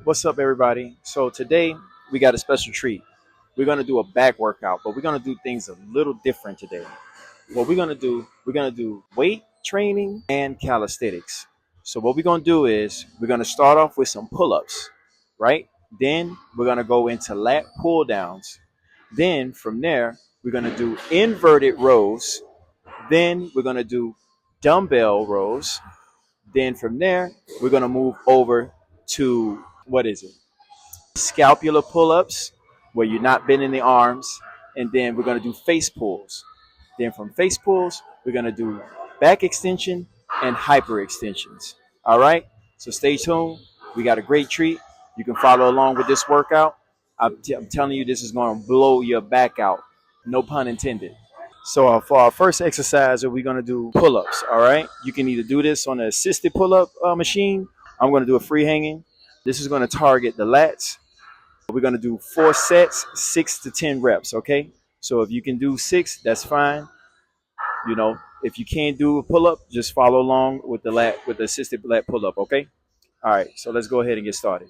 What's up, everybody? So today we got a special treat. We're gonna do a back workout, but we're gonna do things a little different today. What we're gonna do weight training and calisthenics. So what we're gonna do is we're gonna start off with some pull-ups, right? Then we're gonna go into lat pull downs. Then from there we're gonna do inverted rows. Then we're gonna do dumbbell rows. Then from there we're gonna move over to what is it? Scapular pull-ups where you're not bending the arms, and then we're going to do face pulls. Then from face pulls we're going to do back extension and hyper extensions. All right, so stay tuned. We got a great treat. You can follow along with this workout. I'm telling you, this is going to blow your back out, no pun intended. So for our first exercise, we're going to do pull-ups. All right, you can either do this on an assisted pull-up machine. I'm going to do a free hanging. This is going to target the lats. We're going to do 4 sets, 6 to 10 reps, okay? So if you can do 6, that's fine. You know, if you can't do a pull-up, just follow along with the assisted lat pull-up, okay? All right, so let's go ahead and get started.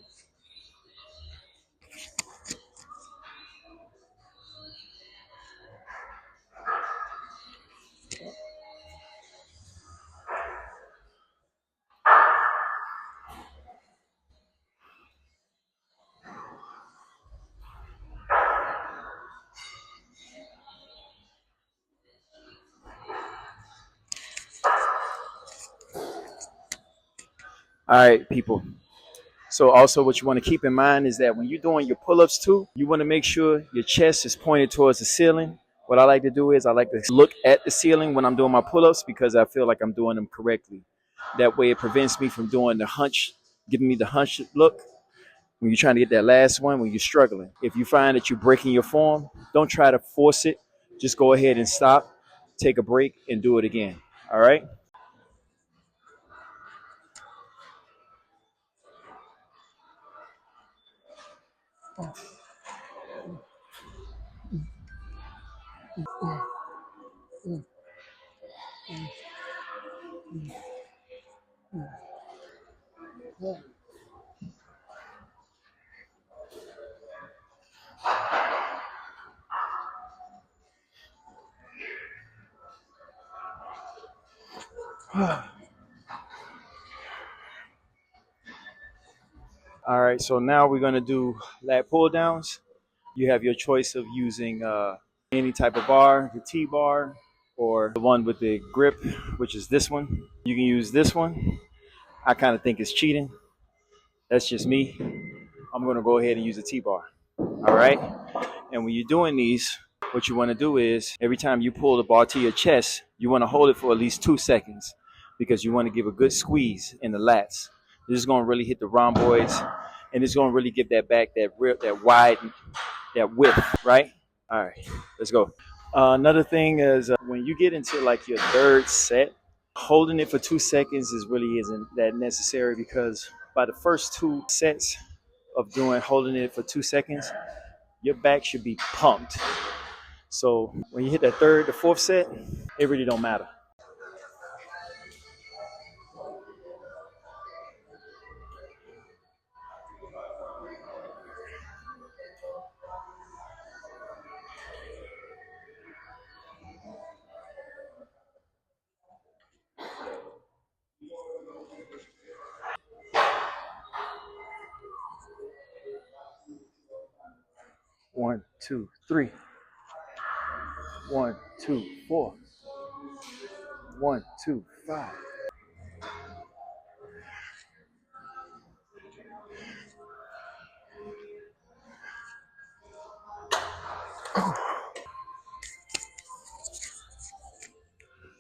All right, people. So also what you want to keep in mind is that when you're doing your pull-ups too, you want to make sure your chest is pointed towards the ceiling. What I like to do is I like to look at the ceiling when I'm doing my pull-ups because I feel like I'm doing them correctly. That way it prevents me from doing the hunch, giving me the hunch look when you're trying to get that last one, when you're struggling. If you find that you're breaking your form, don't try to force it. Just go ahead and stop, take a break, and do it again. All right? All right, so now we're going to do lat pull downs. You have your choice of using any type of bar, the T bar, or the one with the grip, which is this one. You can use this one. I kind of think it's cheating. That's just me. I'm going to go ahead and use the T bar. All right. And when you're doing these, what you want to do is every time you pull the bar to your chest, you want to hold it for at least 2 seconds because you want to give a good squeeze in the lats. This is going to really hit the rhomboids, and it's going to really give that back that rip, that wide, that width, right? All right, let's go. Another thing is when you get into like your third set, holding it for 2 seconds is really isn't that necessary because by the first 2 sets of doing holding it for 2 seconds, your back should be pumped. So when you hit that third, the fourth set, it really don't matter. One, two, three. 1, 2, 4. 1, 2, 5.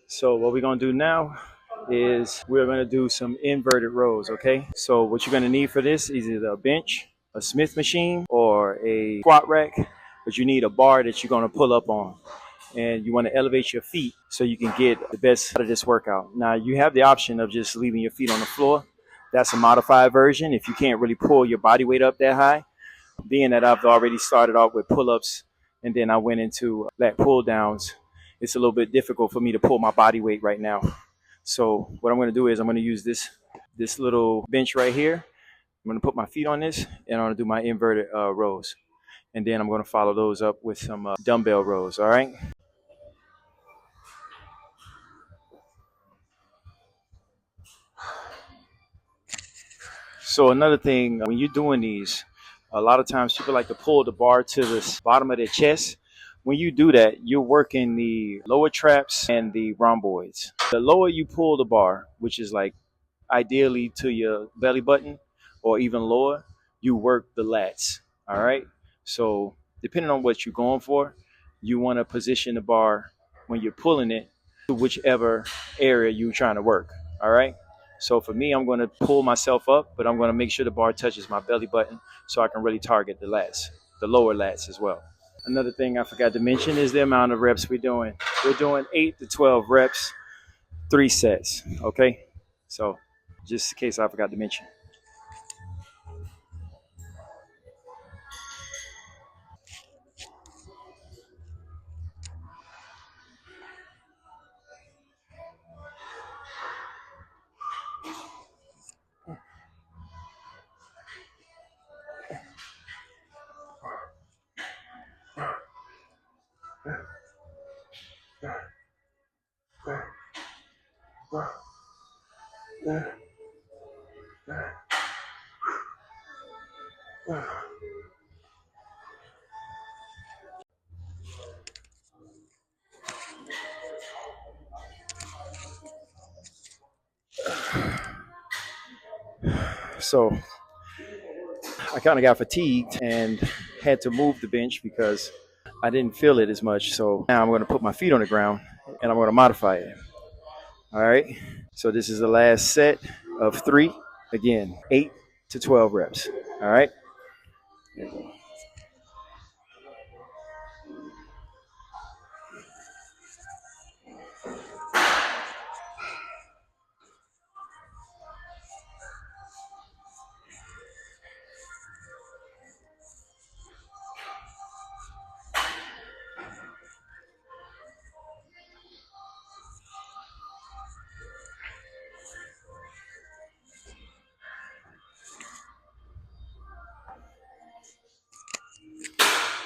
So what we're gonna do now is we're gonna do some inverted rows, okay? So what you're gonna need for this is either a bench, a Smith machine, or a squat rack, but you need a bar that you're gonna pull up on. And you wanna elevate your feet so you can get the best out of this workout. Now you have the option of just leaving your feet on the floor. That's a modified version if you can't really pull your body weight up that high. Being that I've already started off with pull-ups and then I went into lat pull downs, it's a little bit difficult for me to pull my body weight right now. So what I'm going to do is I'm going to use this little bench right here. I'm going to put my feet on this and I'm going to do my inverted rows. And then I'm going to follow those up with some dumbbell rows. All right. So another thing, when you're doing these, a lot of times people like to pull the bar to the bottom of their chest. When you do that, you're working the lower traps and the rhomboids. The lower you pull the bar, which is like ideally to your belly button or even lower, you work the lats. All right. So depending on what you're going for, you want to position the bar when you're pulling it to whichever area you're trying to work. All right. So for me, I'm going to pull myself up, but I'm going to make sure the bar touches my belly button so I can really target the lats, the lower lats as well. Another thing I forgot to mention is the amount of reps we're doing. We're doing 8 to 12 reps, 3 sets. Okay. So just in case I forgot to mention. So I kind of got fatigued and had to move the bench because I didn't feel it as much. So now I'm going to put my feet on the ground and I'm going to modify it. All right. So this is the last set of 3. Again, 8 to 12 reps. All right.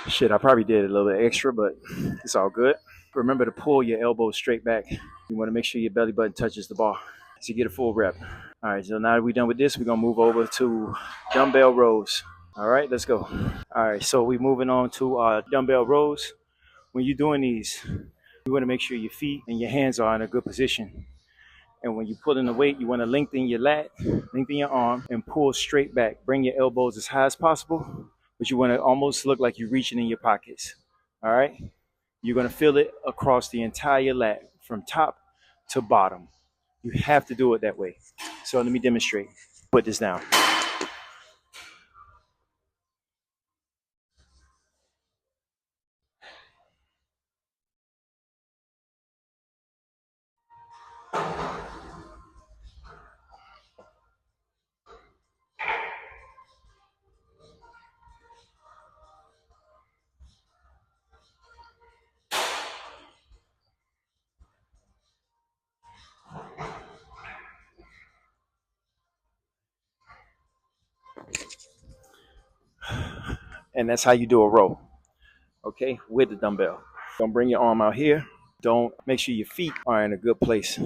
Shit, I probably did a little bit extra, but it's all good. Remember to pull your elbows straight back. You want to make sure your belly button touches the bar to get a full rep. All right, so now that we're done with this, we're going to move over to dumbbell rows. All right, let's go. All right, so we're moving on to dumbbell rows. When you're doing these, you want to make sure your feet and your hands are in a good position. And when you pull in the weight, you want to lengthen your lat, lengthen your arm, and pull straight back. Bring your elbows as high as possible, but you want to almost look like you're reaching in your pockets. All right? You're going to feel it across the entire lat from top to bottom. You have to do it that way. So let me demonstrate. Put this down. And that's how you do a row, okay, with the dumbbell. Don't bring your arm out here. Don't make sure your feet are in a good place.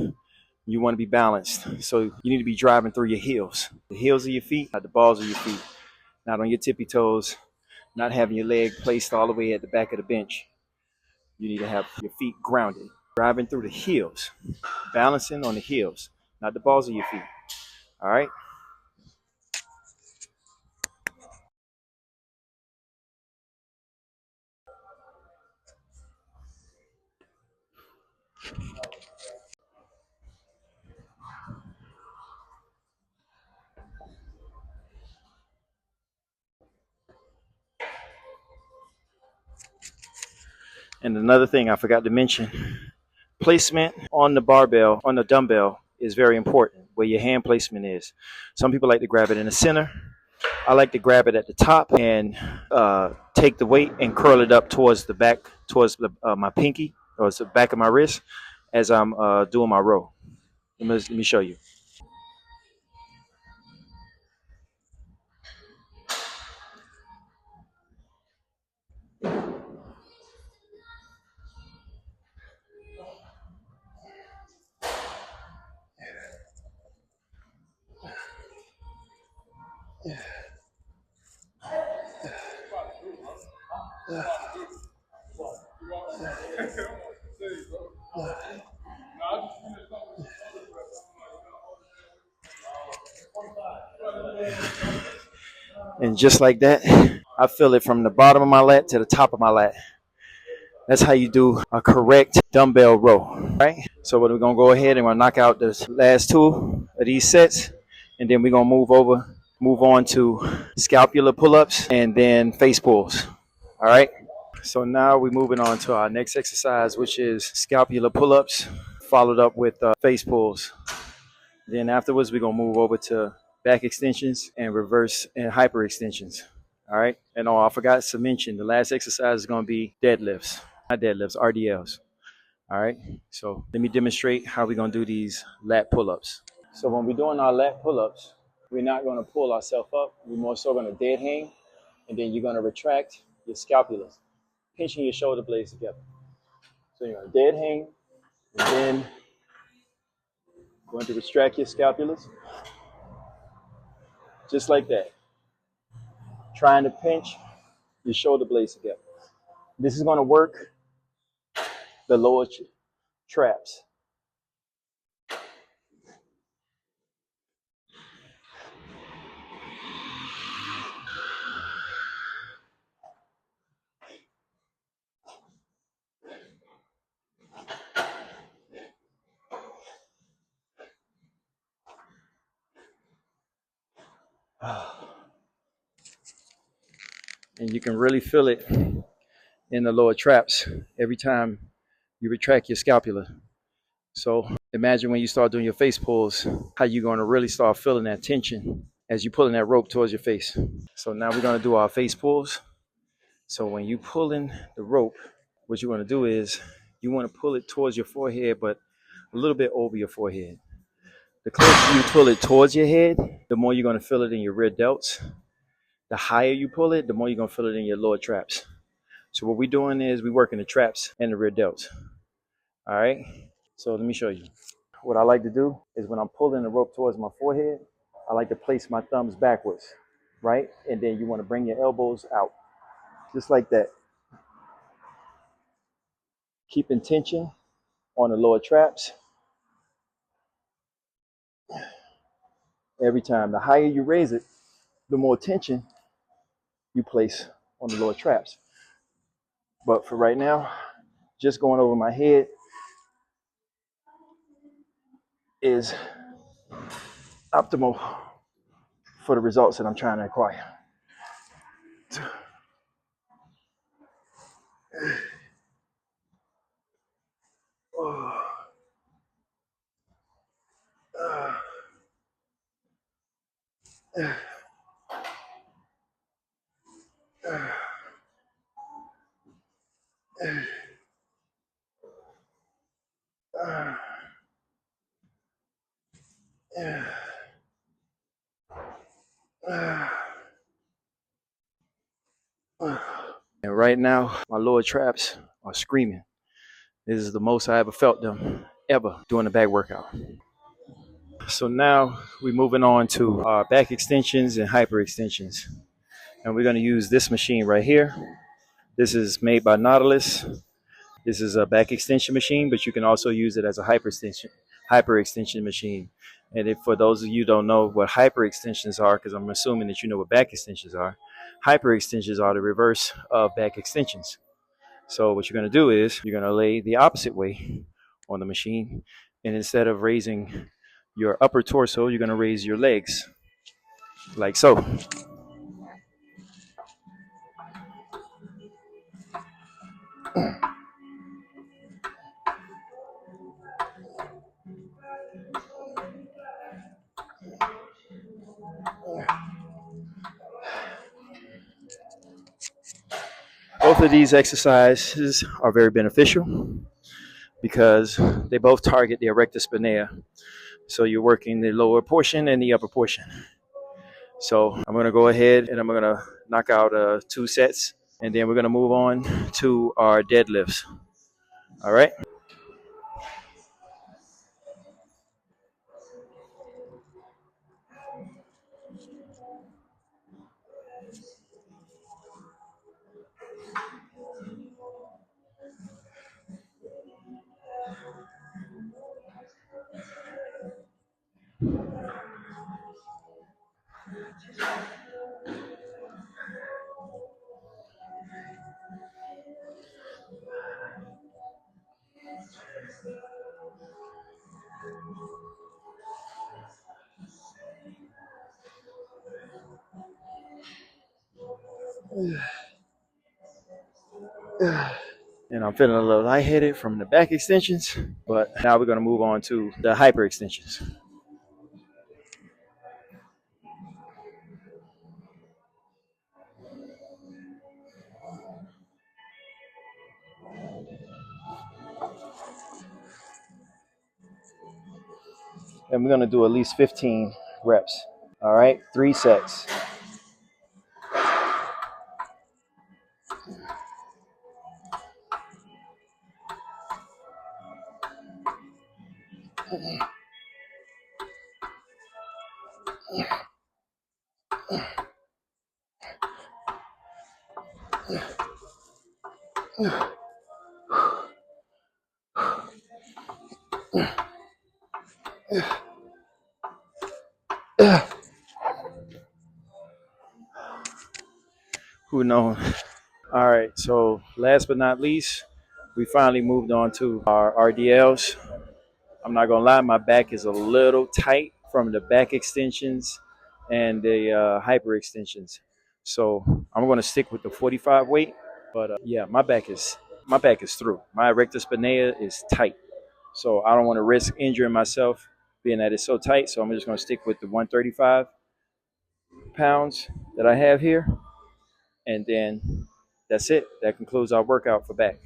You want to be balanced. So you need to be driving through your heels. The heels of your feet, not the balls of your feet. Not on your tippy toes, not having your leg placed all the way at the back of the bench. You need to have your feet grounded, driving through the heels, balancing on the heels, not the balls of your feet. All right? And another thing I forgot to mention, placement on the barbell, on the dumbbell, is very important, where your hand placement is. Some people like to grab it in the center. I like to grab it at the top and take the weight and curl it up towards the back, towards my pinky, or the back of my wrist as I'm doing my row. Let me show you. And just like that, I feel it from the bottom of my lat to the top of my lat. That's how you do a correct dumbbell row, right? So we're gonna go ahead and we're gonna knock out the last two of these sets, and then we're gonna move on to scapular pull-ups and then face pulls. All right. So now we're moving on to our next exercise, which is scapular pull-ups, followed up with face pulls. Then afterwards, we're gonna move over to back extensions and reverse and hyper extensions. All right. And oh, I forgot to mention the last exercise is gonna be deadlifts, not deadlifts, RDLs. All right. So let me demonstrate how we're gonna do these lat pull-ups. So when we're doing our lat pull-ups, we're not gonna pull ourselves up. We're more so gonna dead hang, and then you're gonna retract your scapulas, pinching your shoulder blades together. So you're gonna dead hang, and then going to retract your scapulas, just like that. Trying to pinch your shoulder blades together. This is gonna work the lower traps. And you can really feel it in the lower traps every time you retract your scapula. So imagine when you start doing your face pulls, how you're going to really start feeling that tension as you're pulling that rope towards your face. So now we're going to do our face pulls. So when you pulling the rope, what you want to do is you want to pull it towards your forehead, but a little bit over your forehead. The closer you pull it towards your head, the more you're going to feel it in your rear delts. The higher you pull it, the more you're going to feel it in your lower traps. So what we're doing is we're working the traps and the rear delts. All right. So let me show you. What I like to do is when I'm pulling the rope towards my forehead, I like to place my thumbs backwards, right? And then you want to bring your elbows out, just like that. Keeping tension on the lower traps every time. The higher you raise it, the more tension you place on the lower traps. But for right now, just going over my head is optimal for the results that I'm trying to acquire. And right now, my lower traps are screaming. This is the most I ever felt them ever doing a back workout. So now we're moving on to our back extensions and hyper extensions. And we're going to use this machine right here. This is made by Nautilus. This is a back extension machine, but you can also use it as a hyper extension machine. And if for those of you who don't know what hyper extensions are, because I'm assuming that you know what back extensions are, hyper extensions are the reverse of back extensions. So what you're going to do is you're going to lay the opposite way on the machine, and instead of raising your upper torso, you're going to raise your legs like so. Both of these exercises are very beneficial because they both target the erector spinae. So you're working the lower portion and the upper portion. So I'm going to go ahead and I'm going to knock out 2 sets, and then we're going to move on to our deadlifts. All right. And I'm feeling a little lightheaded from the back extensions, but now we're going to move on to the hyper extensions. And we're going to do at least 15 reps. All right, 3 sets. Who knows? All right, so last but not least, we finally moved on to our RDLs. I'm not gonna lie, my back is a little tight from the back extensions and the hyper extensions. So I'm gonna stick with the 45 weight. But yeah, my back is through. My rectus spinae is tight. So I don't want to risk injuring myself being that it's so tight. So I'm just gonna stick with the 135 pounds that I have here, and then that's it. That concludes our workout for back.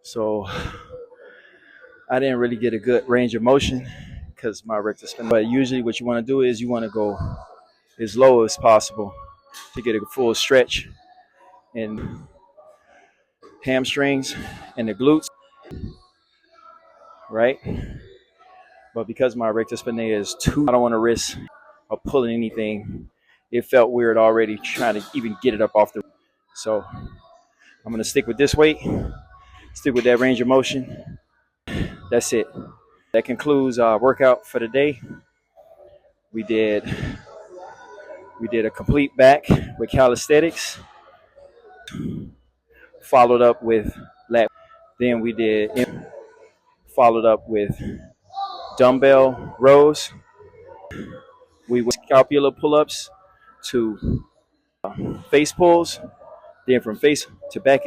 So I didn't really get a good range of motion because my rectus spinae. But usually, what you want to do is you want to go as low as possible to get a full stretch in hamstrings and the glutes, right? But because my rectus spinae is too, I don't want to risk of pulling anything. It felt weird already trying to even get it up off the. So I'm gonna stick with this weight, stick with that range of motion. That's it. That concludes our workout for the day. We did a complete back with calisthenics, followed up with lat. Then we did followed up with dumbbell rows. We went scapular pull-ups to face pulls, then from face to back,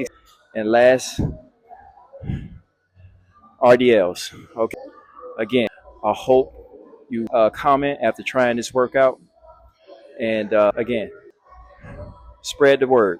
and last RDLs. Okay. Again, I hope you comment after trying this workout, and again, spread the word.